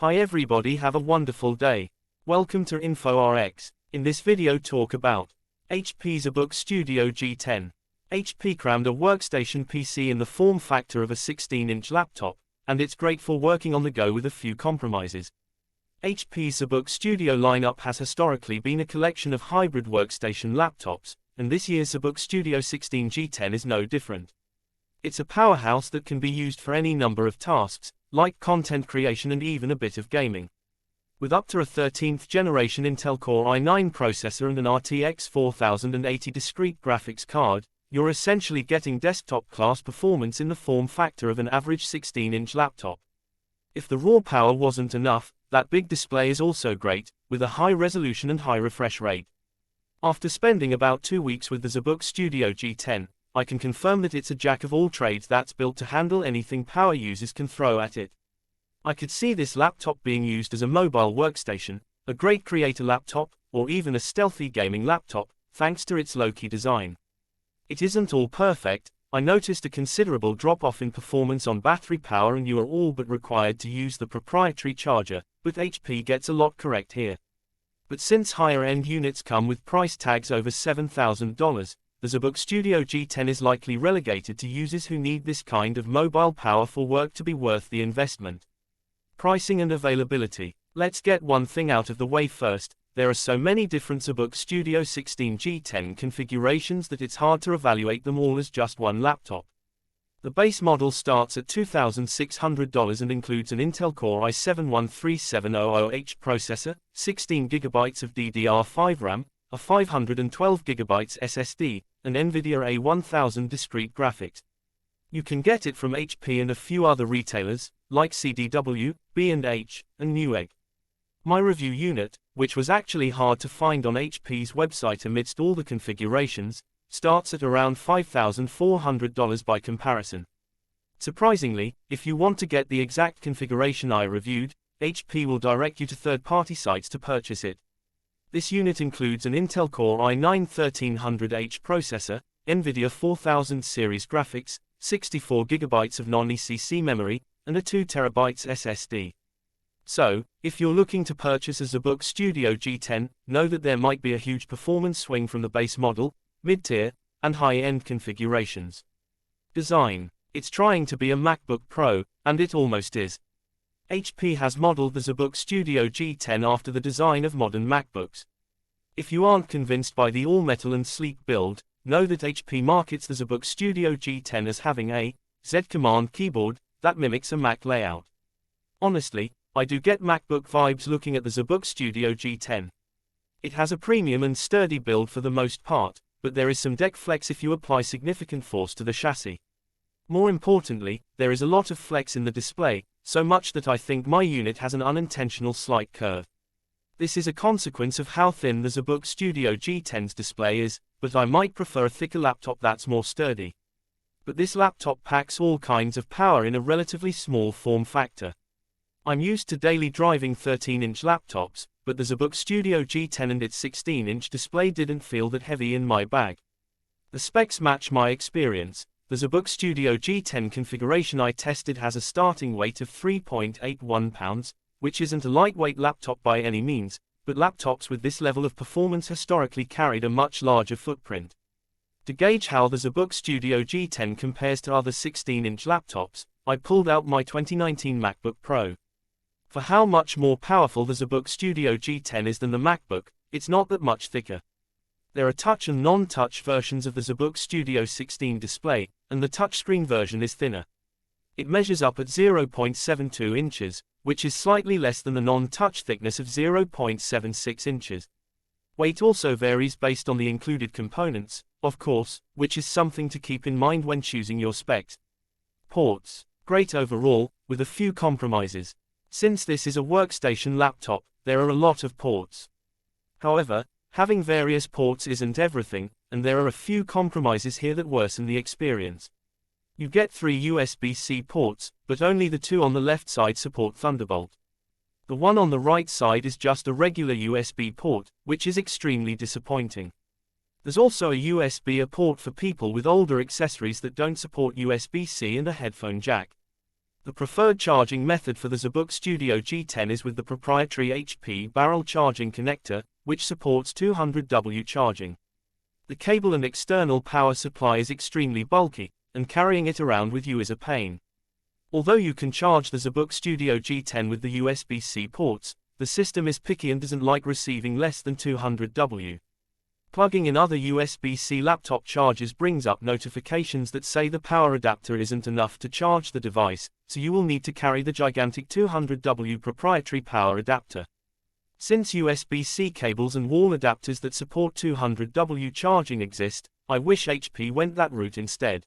Hi everybody, have a wonderful day. Welcome to InfoRx. In this video talk about HP ZBook Studio G10. HP crammed a workstation PC in the form factor of a 16-inch laptop, and it's great for working on the go with a few compromises. HP ZBook Studio lineup has historically been a collection of hybrid workstation laptops, and this year's ZBook Studio 16 G10 is no different. It's a powerhouse that can be used for any number of tasks, like content creation and even a bit of gaming. With up to a 13th generation Intel Core i9 processor and an RTX 4080 discrete graphics card, you're essentially getting desktop-class performance in the form factor of an average 16-inch laptop. If the raw power wasn't enough, that big display is also great, with a high resolution and high refresh rate. After spending about 2 weeks with the ZBook Studio G10, I can confirm that it's a jack of all trades that's built to handle anything power users can throw at it. I could see this laptop being used as a mobile workstation, a great creator laptop, or even a stealthy gaming laptop, thanks to its low-key design. It isn't all perfect. I noticed a considerable drop-off in performance on battery power, and you are all but required to use the proprietary charger, but HP gets a lot correct here. But since higher-end units come with price tags over $7,000, the ZBook Studio G10 is likely relegated to users who need this kind of mobile power for work to be worth the investment. Pricing and availability. Let's get one thing out of the way first. There are so many different ZBook Studio 16 G10 configurations that it's hard to evaluate them all as just one laptop. The base model starts at $2,600 and includes an Intel Core i7-13700H processor, 16GB of DDR5 RAM, a 512GB SSD, and NVIDIA A1000 discrete graphics. You can get it from HP and a few other retailers, like CDW, B&H, and Newegg. My review unit, which was actually hard to find on HP's website amidst all the configurations, starts at around $5,400 by comparison. Surprisingly, if you want to get the exact configuration I reviewed, HP will direct you to third-party sites to purchase it. This unit includes an Intel Core i9-1300H processor, NVIDIA 4000 series graphics, 64GB of non-ECC memory, and a 2TB SSD. So, if you're looking to purchase a ZBook Studio G10, know that there might be a huge performance swing from the base model, mid-tier, and high-end configurations. Design. It's trying to be a MacBook Pro, and it almost is. HP has modeled the ZBook Studio G10 after the design of modern MacBooks. If you aren't convinced by the all-metal and sleek build, know that HP markets the ZBook Studio G10 as having a Z-command keyboard that mimics a Mac layout. Honestly, I do get MacBook vibes looking at the ZBook Studio G10. It has a premium and sturdy build for the most part, but there is some deck flex if you apply significant force to the chassis. More importantly, there is a lot of flex in the display, so much that I think my unit has an unintentional slight curve. This is a consequence of how thin the ZBook Studio G10's display is, but I might prefer a thicker laptop that's more sturdy. But this laptop packs all kinds of power in a relatively small form factor. I'm used to daily driving 13-inch laptops, but the ZBook Studio G10 and its 16-inch display didn't feel that heavy in my bag. The specs match my experience. The ZBook Studio G10 configuration I tested has a starting weight of 3.81 pounds, which isn't a lightweight laptop by any means, but laptops with this level of performance historically carried a much larger footprint. To gauge how the ZBook Studio G10 compares to other 16-inch laptops, I pulled out my 2019 MacBook Pro. For how much more powerful the ZBook Studio G10 is than the MacBook, it's not that much thicker. There are touch and non-touch versions of the ZBook Studio 16 display, and the touchscreen version is thinner. It measures up at 0.72 inches, which is slightly less than the non-touch thickness of 0.76 inches. Weight also varies based on the included components, of course, which is something to keep in mind when choosing your specs. Ports. Great overall, with a few compromises. Since this is a workstation laptop, there are a lot of ports. However, having various ports isn't everything, and there are a few compromises here that worsen the experience. You get 3 USB-C ports, but only the 2 on the left side support Thunderbolt. The one on the right side is just a regular USB port, which is extremely disappointing. There's also a USB-A port for people with older accessories that don't support USB-C and a headphone jack. The preferred charging method for the ZBook Studio G10 is with the proprietary HP barrel charging connector, which supports 200W charging. The cable and external power supply is extremely bulky, and carrying it around with you is a pain. Although you can charge the ZBook Studio G10 with the USB-C ports, the system is picky and doesn't like receiving less than 200W. Plugging in other USB-C laptop chargers brings up notifications that say the power adapter isn't enough to charge the device, so you will need to carry the gigantic 200W proprietary power adapter. Since USB-C cables and wall adapters that support 200W charging exist, I wish HP went that route instead.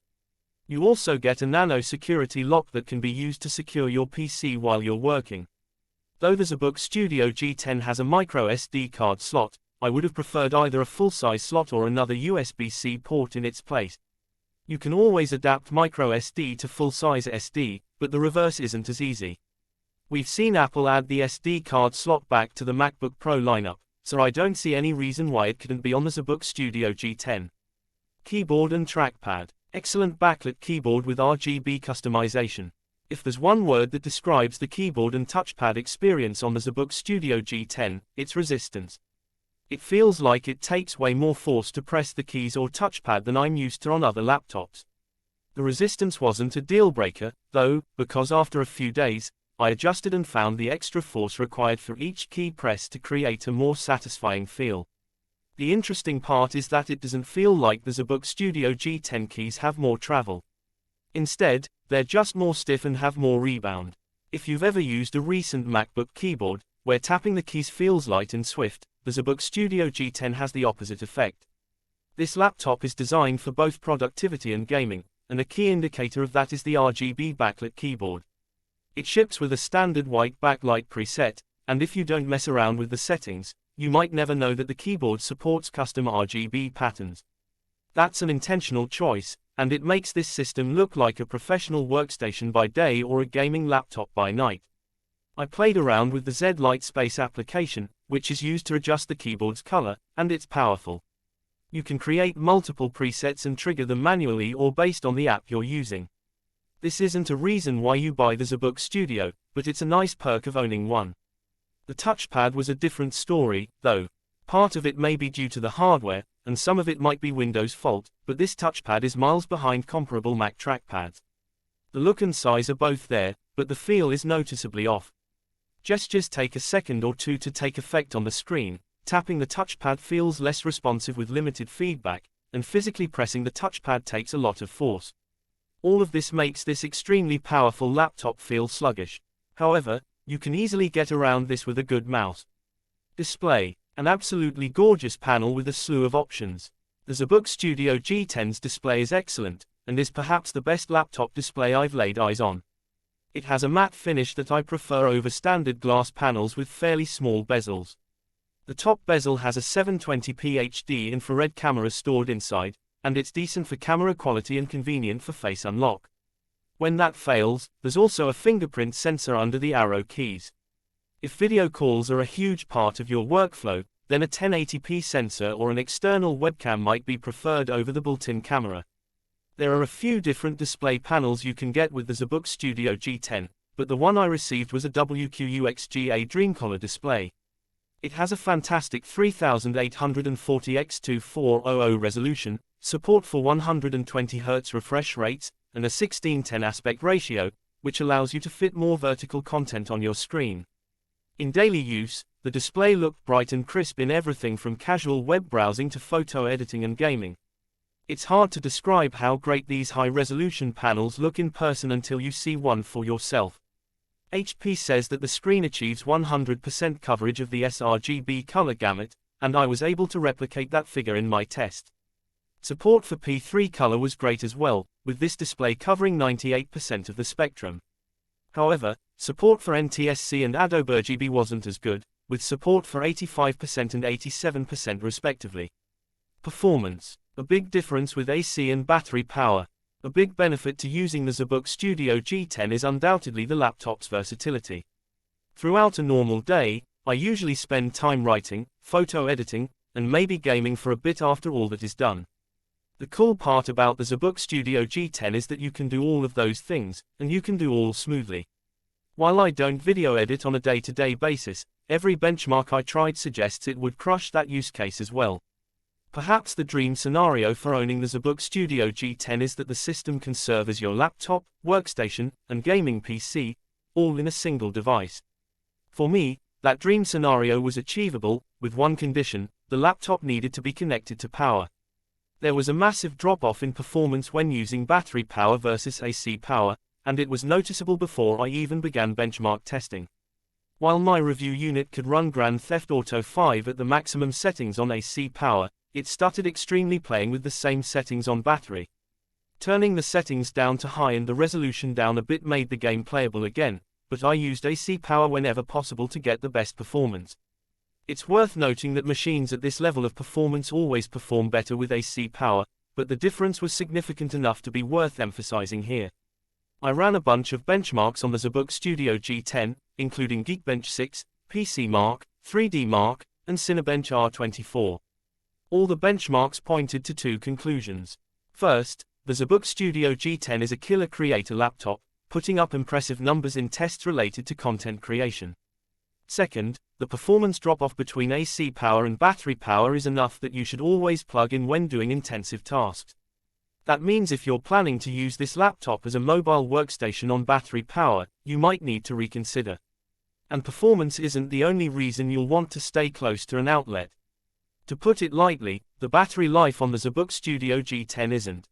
You also get a nano security lock that can be used to secure your PC while you're working. Though the ZBook Studio G10 has a micro SD card slot, I would have preferred either a full-size slot or another USB-C port in its place. You can always adapt micro SD to full-size SD, but the reverse isn't as easy. We've seen Apple add the SD card slot back to the MacBook Pro lineup, so I don't see any reason why it couldn't be on the ZBook Studio G10. Keyboard and trackpad. Excellent backlit keyboard with RGB customization. If there's one word that describes the keyboard and touchpad experience on the ZBook Studio G10, it's resistance. It feels like it takes way more force to press the keys or touchpad than I'm used to on other laptops. The resistance wasn't a deal breaker, though, because after a few days, I adjusted and found the extra force required for each key press to create a more satisfying feel. The interesting part is that it doesn't feel like the ZBook Studio G10 keys have more travel. Instead, they're just more stiff and have more rebound. If you've ever used a recent MacBook keyboard, where tapping the keys feels light and swift, the ZBook Studio G10 has the opposite effect. This laptop is designed for both productivity and gaming, and a key indicator of that is the RGB backlit keyboard. It ships with a standard white backlight preset, and if you don't mess around with the settings, you might never know that the keyboard supports custom RGB patterns. That's an intentional choice, and it makes this system look like a professional workstation by day or a gaming laptop by night. I played around with the Z Lightspace application, which is used to adjust the keyboard's color, and it's powerful. You can create multiple presets and trigger them manually or based on the app you're using. This isn't a reason why you buy the ZBook Studio, but it's a nice perk of owning one. The touchpad was a different story, though. Part of it may be due to the hardware, and some of it might be Windows' fault, but this touchpad is miles behind comparable Mac trackpads. The look and size are both there, but the feel is noticeably off. Gestures take a second or two to take effect on the screen, tapping the touchpad feels less responsive with limited feedback, and physically pressing the touchpad takes a lot of force. All of this makes this extremely powerful laptop feel sluggish. However, you can easily get around this with a good mouse. Display. An absolutely gorgeous panel with a slew of options. The ZBook Studio G10's display is excellent, and is perhaps the best laptop display I've laid eyes on. It has a matte finish that I prefer over standard glass panels with fairly small bezels. The top bezel has a 720p HD infrared camera stored inside, and it's decent for camera quality and convenient for face unlock. When that fails, there's also a fingerprint sensor under the arrow keys. If video calls are a huge part of your workflow, then a 1080p sensor or an external webcam might be preferred over the built-in camera. There are a few different display panels you can get with the ZBook Studio G10, but the one I received was a WQXGA Dreamcolor display. It has a fantastic 3840x2400 resolution, support for 120Hz refresh rates, and a 16:10 aspect ratio, which allows you to fit more vertical content on your screen. In daily use, the display looked bright and crisp in everything from casual web browsing to photo editing and gaming. It's hard to describe how great these high-resolution panels look in person until you see one for yourself. HP says that the screen achieves 100% coverage of the sRGB color gamut, and I was able to replicate that figure in my test. Support for P3 color was great as well, with this display covering 98% of the spectrum. However, support for NTSC and Adobe RGB wasn't as good, with support for 85% and 87% respectively. Performance. A big difference with AC and battery power. A big benefit to using the ZBook Studio G10 is undoubtedly the laptop's versatility. Throughout a normal day, I usually spend time writing, photo editing, and maybe gaming for a bit after all that is done. The cool part about the ZBook Studio G10 is that you can do all of those things, and you can do all smoothly. While I don't video edit on a day-to-day basis, every benchmark I tried suggests it would crush that use case as well. Perhaps the dream scenario for owning the ZBook Studio G10 is that the system can serve as your laptop, workstation, and gaming PC, all in a single device. For me, that dream scenario was achievable, with one condition: the laptop needed to be connected to power. There was a massive drop-off in performance when using battery power versus AC power, and it was noticeable before I even began benchmark testing. While my review unit could run Grand Theft Auto 5 at the maximum settings on AC power, it stuttered extremely playing with the same settings on battery. Turning the settings down to high and the resolution down a bit made the game playable again, but I used AC power whenever possible to get the best performance. It's worth noting that machines at this level of performance always perform better with AC power, but the difference was significant enough to be worth emphasizing here. I ran a bunch of benchmarks on the ZBook Studio G10, including Geekbench 6, PC Mark, 3D Mark, and Cinebench R24. All the benchmarks pointed to two conclusions. First, the ZBook Studio G10 is a killer creator laptop, putting up impressive numbers in tests related to content creation. Second, the performance drop-off between AC power and battery power is enough that you should always plug in when doing intensive tasks. That means if you're planning to use this laptop as a mobile workstation on battery power, you might need to reconsider. And performance isn't the only reason you'll want to stay close to an outlet. To put it lightly, the battery life on the ZBook Studio G10 isn't.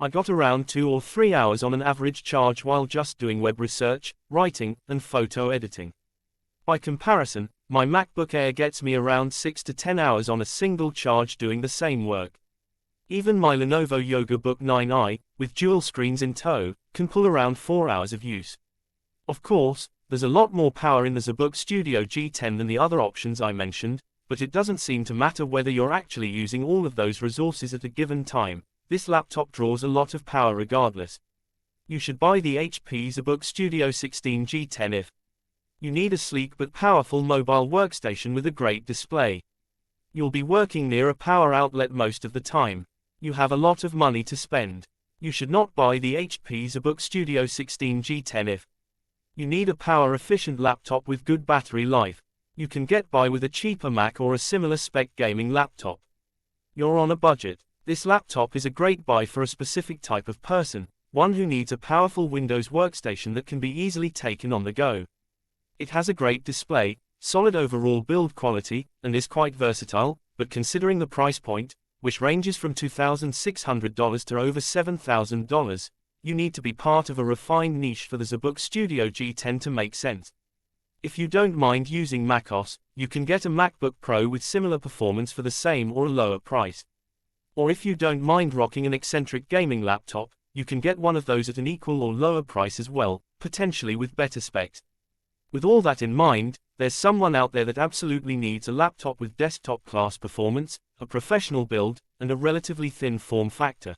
I got around 2 or 3 hours on an average charge while just doing web research, writing, and photo editing. By comparison, my MacBook Air gets me around 6 to 10 hours on a single charge doing the same work. Even my Lenovo Yoga Book 9i, with dual screens in tow, can pull around 4 hours of use. Of course, there's a lot more power in the ZBook Studio G10 than the other options I mentioned, but it doesn't seem to matter whether you're actually using all of those resources at a given time. This laptop draws a lot of power regardless. You should buy the HP ZBook Studio 16 G10 if you need a sleek but powerful mobile workstation with a great display. You'll be working near a power outlet most of the time. You have a lot of money to spend. You should not buy the HP ZBook Studio 16 G10 if you need a power-efficient laptop with good battery life. You can get by with a cheaper Mac or a similar spec gaming laptop. You're on a budget. This laptop is a great buy for a specific type of person, one who needs a powerful Windows workstation that can be easily taken on the go. It has a great display, solid overall build quality, and is quite versatile, but considering the price point, which ranges from $2,600 to over $7,000, you need to be part of a refined niche for the ZBook Studio G10 to make sense. If you don't mind using macOS, you can get a MacBook Pro with similar performance for the same or a lower price. Or if you don't mind rocking an eccentric gaming laptop, you can get one of those at an equal or lower price as well, potentially with better specs. With all that in mind, there's someone out there that absolutely needs a laptop with desktop-class performance, a professional build, and a relatively thin form factor.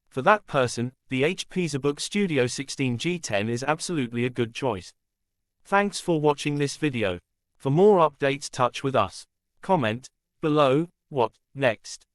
For that person, the HP ZBook Studio 16 G10 is absolutely a good choice. Thanks for watching this video. For more updates, touch with us. Comment below. What next?